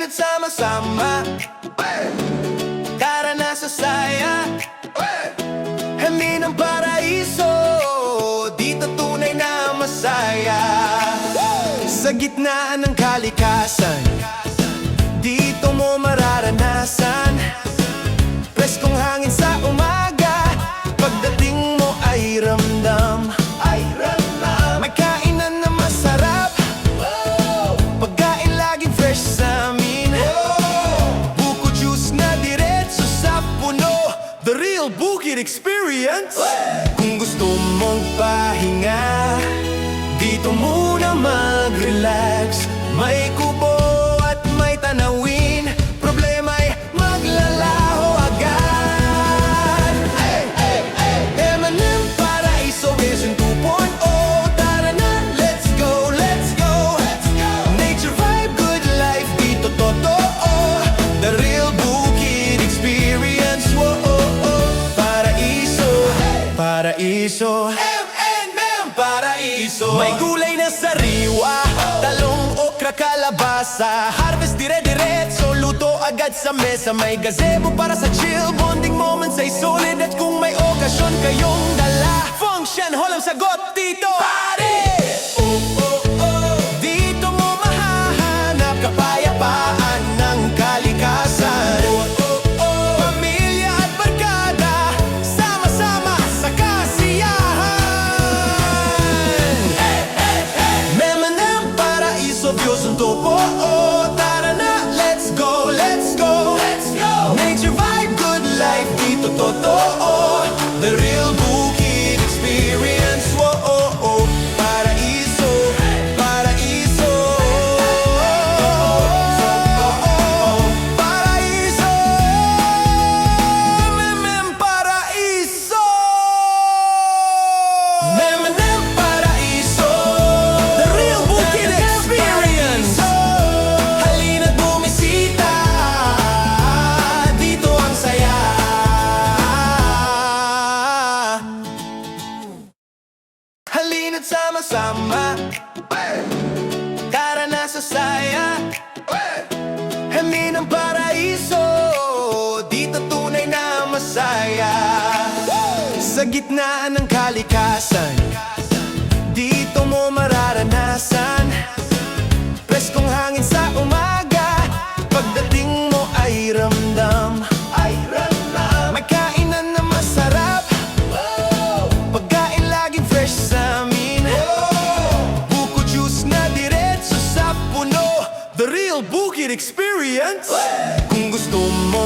Halina't sama-sama, tara na sa saya. Hali ng paraiso, dito tunay na masaya. Sa gitna ng kalikasan, dito mo mararanasan preskong hangin sa umaga. Pagdating mo ay ramdam, may kainan na masarap. Pagkain laging fresh sa amin. Buko juice na diretso sa puno, the real Bukid Experience. Kung gusto mong pahinga, dito muna mag-relax. May kubo at may tanawin, problema'y maglalaho agad. M&M Paraiso Vision 2.0. Tara na, let's go, let's go. Nature vibe, good life, dito totoo. The real Bukid Experience. Paraiso, Paraiso, M&M Paraiso. May gulay na sariwa, talong, okra, kalabasa. Harvest dire-diretso, luto agad sa mesa. May gazebo para sa chill, bonding moments ay solid. At kung may okasyon kayong dala, function hall ang sagot dito. Pare! Dito mo mahahanap kapayapaan ng kalikasan. Pamilya at barkada, sama-sama sa kasiyahan. M&M Paraiso Vision 2.0. Tara na, let's go, let's go. Nature vibe, good life, dito totoo. The real Bukid Experience. Paraiso, Paraiso, Paraiso, M&M Paraiso, M&M Paraiso, the real Bukid Experience. Halina't bumisita, dito ang saya. Halina't sama-sama, tara na sa saya. Hali ng paraiso, dito tunay na masaya. Sa gitna ng kalikasan, dito mo mararanasan preskong hangin sa umaga. Pagdating mo ay ramdam, may kainan na masarap. Pagkain laging fresh sa amin. Buko juice na diretso sa puno, the real Bukid Experience. Kung gusto mo